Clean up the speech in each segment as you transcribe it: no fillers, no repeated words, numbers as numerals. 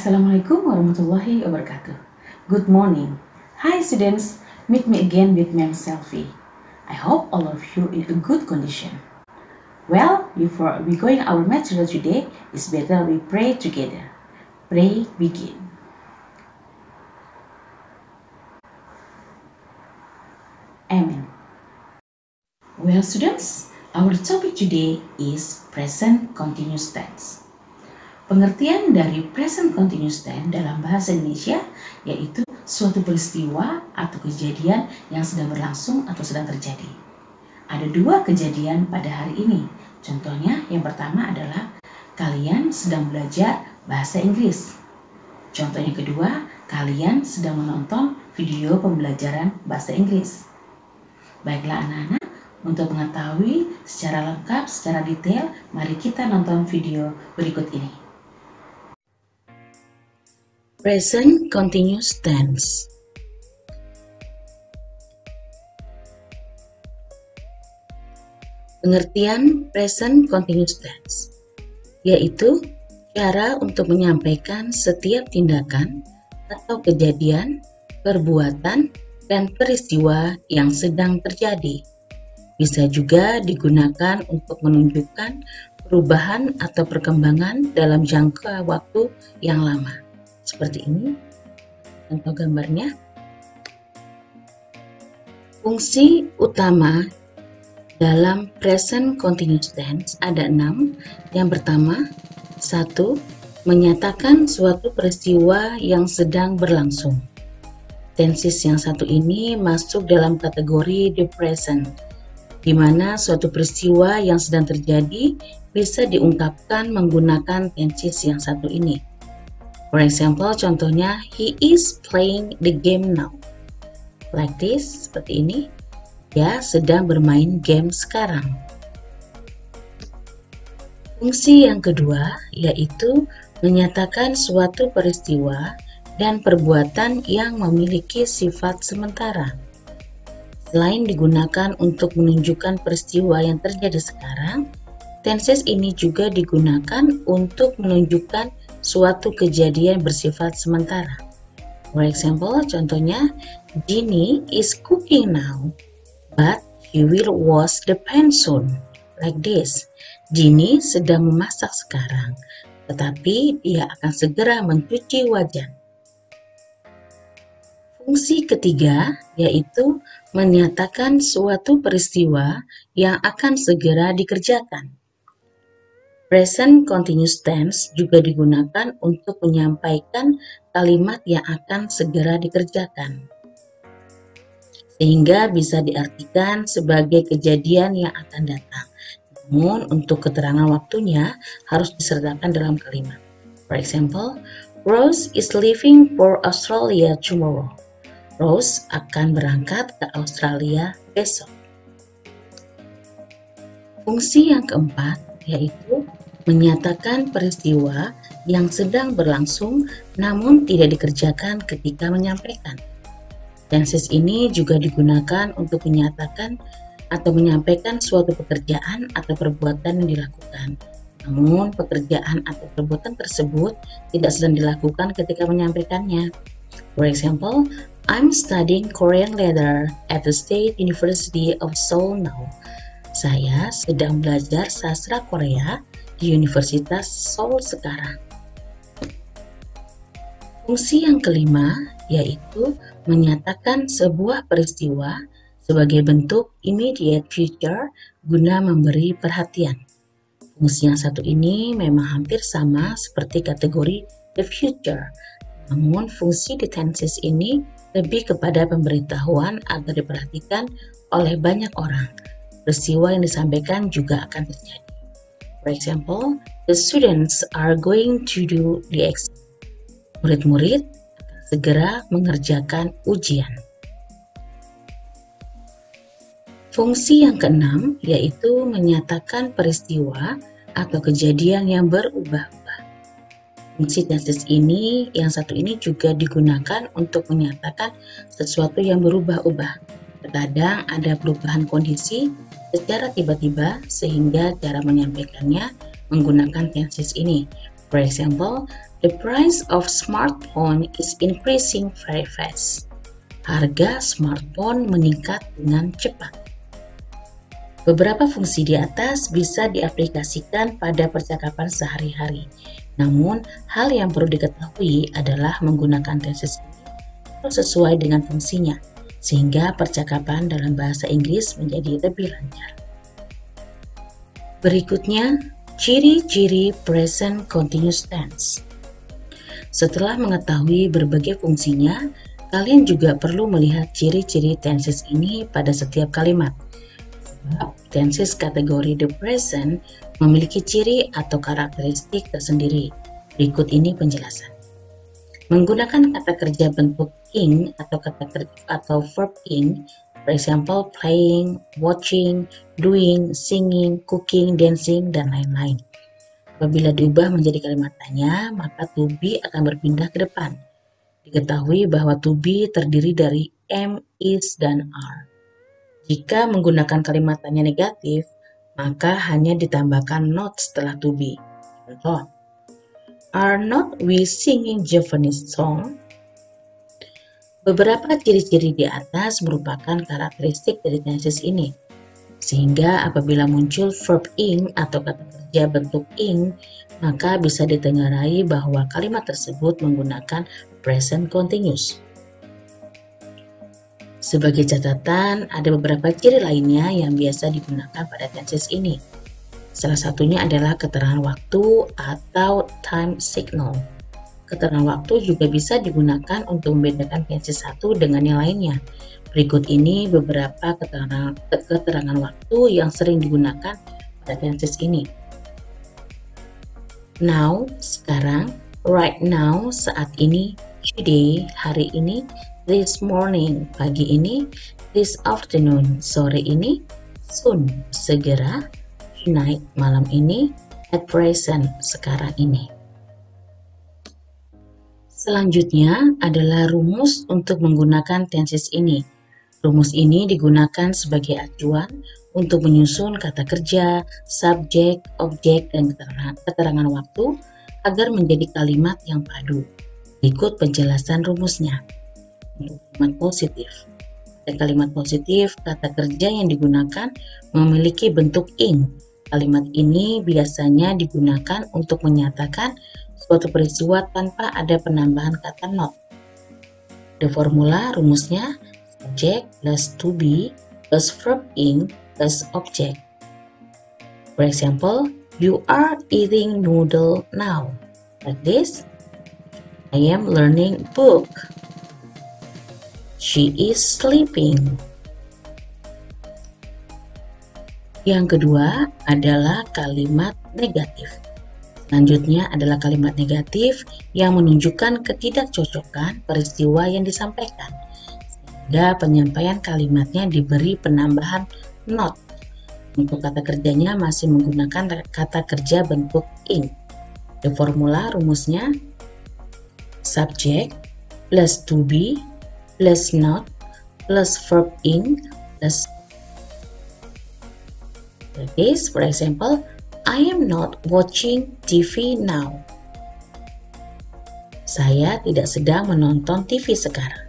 Assalamualaikum warahmatullahi wabarakatuh. Good morning. Hi students, meet me again with Ma'am Selfie. I hope all of you in a good condition. Well, before we going our material today, it's better we pray together. Pray begin. Amen. Well students, our topic today is present continuous tense. Pengertian dari present continuous tense dalam bahasa Indonesia yaitu suatu peristiwa atau kejadian yang sedang berlangsung atau sedang terjadi. Ada dua kejadian pada hari ini. Contohnya yang pertama adalah kalian sedang belajar bahasa Inggris. Contoh yang kedua, kalian sedang menonton video pembelajaran bahasa Inggris. Baiklah anak-anak, untuk mengetahui secara lengkap, secara detail, mari kita nonton video berikut ini. Present continuous tense. Pengertian present continuous tense yaitu cara untuk menyampaikan setiap tindakan atau kejadian, perbuatan, dan peristiwa yang sedang terjadi. Bisa juga digunakan untuk menunjukkan perubahan atau perkembangan dalam jangka waktu yang lama. Seperti ini contoh gambarnya. Fungsi utama dalam present continuous tense ada 6. Yang pertama, 1. Menyatakan suatu peristiwa yang sedang berlangsung. Tenses yang satu ini masuk dalam kategori the present, di mana suatu peristiwa yang sedang terjadi bisa diungkapkan menggunakan tenses yang satu ini. For example, contohnya, he is playing the game now. Like this, seperti ini. Dia sedang bermain game sekarang. Fungsi yang kedua yaitu menyatakan suatu peristiwa dan perbuatan yang memiliki sifat sementara. Selain digunakan untuk menunjukkan peristiwa yang terjadi sekarang, tenses ini juga digunakan untuk menunjukkan suatu kejadian bersifat sementara. For example, contohnya, Ginny is cooking now, but he will wash the pan soon. Like this, Ginny sedang memasak sekarang, tetapi dia akan segera mencuci wajan. Fungsi ketiga yaitu menyatakan suatu peristiwa yang akan segera dikerjakan. Present continuous tense juga digunakan untuk menyampaikan kalimat yang akan segera dikerjakan, sehingga bisa diartikan sebagai kejadian yang akan datang. Namun untuk keterangan waktunya harus disertakan dalam kalimat. For example, Rose is leaving for Australia tomorrow. Rose akan berangkat ke Australia besok. Fungsi yang keempat yaitu menyatakan peristiwa yang sedang berlangsung namun tidak dikerjakan ketika menyampaikan. Tenses ini juga digunakan untuk menyatakan atau menyampaikan suatu pekerjaan atau perbuatan yang dilakukan. Namun pekerjaan atau perbuatan tersebut tidak sedang dilakukan ketika menyampaikannya. For example, I'm studying Korean leather at the State University of Seoul now. Saya sedang belajar sastra Korea di Universitas Seoul sekarang. Fungsi yang kelima yaitu menyatakan sebuah peristiwa sebagai bentuk immediate future guna memberi perhatian. Fungsi yang satu ini memang hampir sama seperti kategori the future, namun fungsi di tenses ini lebih kepada pemberitahuan agar diperhatikan oleh banyak orang. Peristiwa yang disampaikan juga akan terjadi. For example, the students are going to do the exam. Murid-murid akan segera mengerjakan ujian. Fungsi yang keenam yaitu menyatakan peristiwa atau kejadian yang berubah-ubah. Fungsi tenses ini yang satu ini juga digunakan untuk menyatakan sesuatu yang berubah-ubah. Terkadang ada perubahan kondisi secara tiba-tiba sehingga cara menyampaikannya menggunakan tenses ini. For example, The price of smartphone is increasing very fast. Harga smartphone meningkat dengan cepat. Beberapa fungsi di atas bisa diaplikasikan pada percakapan sehari-hari. Namun, hal yang perlu diketahui adalah menggunakan tenses ini harus sesuai dengan fungsinya, sehingga percakapan dalam bahasa Inggris menjadi lebih lancar. Berikutnya, ciri-ciri present continuous tense. Setelah mengetahui berbagai fungsinya, kalian juga perlu melihat ciri-ciri tenses ini pada setiap kalimat. Sebab tenses kategori the present memiliki ciri atau karakteristik tersendiri. Berikut ini penjelasan. Menggunakan kata kerja bentuk ing atau verb ing, for example playing, watching, doing, singing, cooking, dancing, dan lain-lain. Apabila diubah menjadi kalimat tanya, maka to be akan berpindah ke depan. Diketahui bahwa to be terdiri dari am, is, dan are. Jika menggunakan kalimat tanya negatif, maka hanya ditambahkan not setelah to be. Contoh, are not we singing Japanese song? Beberapa ciri-ciri di atas merupakan karakteristik dari tenses ini. Sehingga apabila muncul verb ing atau kata kerja bentuk ing, maka bisa ditengarai bahwa kalimat tersebut menggunakan present continuous. Sebagai catatan, ada beberapa ciri lainnya yang biasa digunakan pada tenses ini. Salah satunya adalah keterangan waktu atau time signal. Keterangan waktu juga bisa digunakan untuk membedakan tenses satu dengan yang lainnya. Berikut ini beberapa keterangan waktu yang sering digunakan pada tenses ini. Now, sekarang, right now, saat ini, today, hari ini, this morning, pagi ini, this afternoon, sore ini, soon, segera, tonight, malam ini, at present, sekarang ini. Selanjutnya adalah rumus untuk menggunakan tenses ini. Rumus ini digunakan sebagai acuan untuk menyusun kata kerja, subjek, objek, dan keterangan waktu agar menjadi kalimat yang padu. Berikut penjelasan rumusnya. Untuk kalimat positif. Pada kalimat positif, kata kerja yang digunakan memiliki bentuk ing. Kalimat ini biasanya digunakan untuk menyatakan suatu peristiwa tanpa ada penambahan kata not. The formula rumusnya subject plus to be plus verb ing plus object. For example, you are eating noodle now. Like this, I am learning book. She is sleeping. Yang kedua adalah kalimat negatif. Selanjutnya adalah kalimat negatif yang menunjukkan ketidakcocokan peristiwa yang disampaikan. Sehingga penyampaian kalimatnya diberi penambahan not. Untuk kata kerjanya masih menggunakan kata kerja bentuk ing. The formula rumusnya subject plus to be plus not plus verb ing plus this. For example, I am not watching TV now. Saya tidak sedang menonton TV sekarang.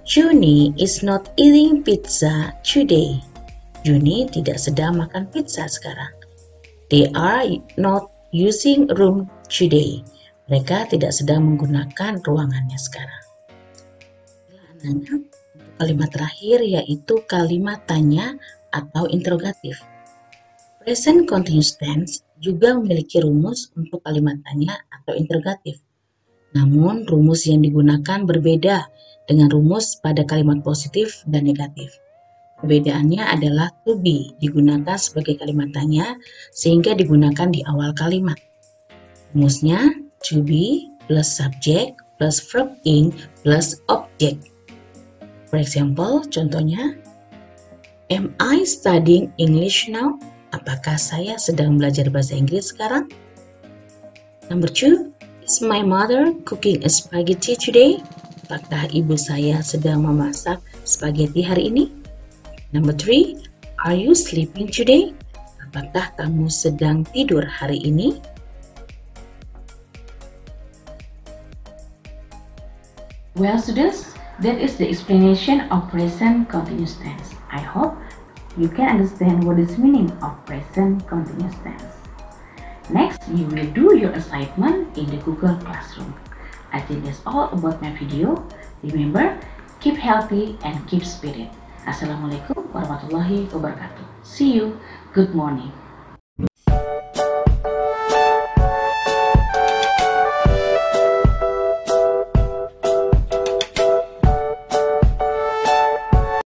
Juni is not eating pizza today. Juni tidak sedang makan pizza sekarang. They are not using room today. Mereka tidak sedang menggunakan ruangannya sekarang. Untuk kalimat terakhir yaitu kalimat tanya atau interrogatif. Present continuous tense juga memiliki rumus untuk kalimat tanya atau interrogatif. Namun, rumus yang digunakan berbeda dengan rumus pada kalimat positif dan negatif. Perbedaannya adalah to be digunakan sebagai kalimat tanya sehingga digunakan di awal kalimat. Rumusnya to be plus subject plus verb ing plus object. For example, contohnya, am I studying English now? Apakah saya sedang belajar bahasa Inggris sekarang? Number 2, is my mother cooking a spaghetti today? Apakah ibu saya sedang memasak spaghetti hari ini? Number 3, are you sleeping today? Apakah kamu sedang tidur hari ini? Well, students, that is the explanation of present continuous tense. I hope you can understand what is meaning of present continuous tense. Next, you will do your assignment in the Google Classroom. I think that's all about my video. Remember, keep healthy and keep spirit. Assalamualaikum warahmatullahi wabarakatuh. See you. Good morning.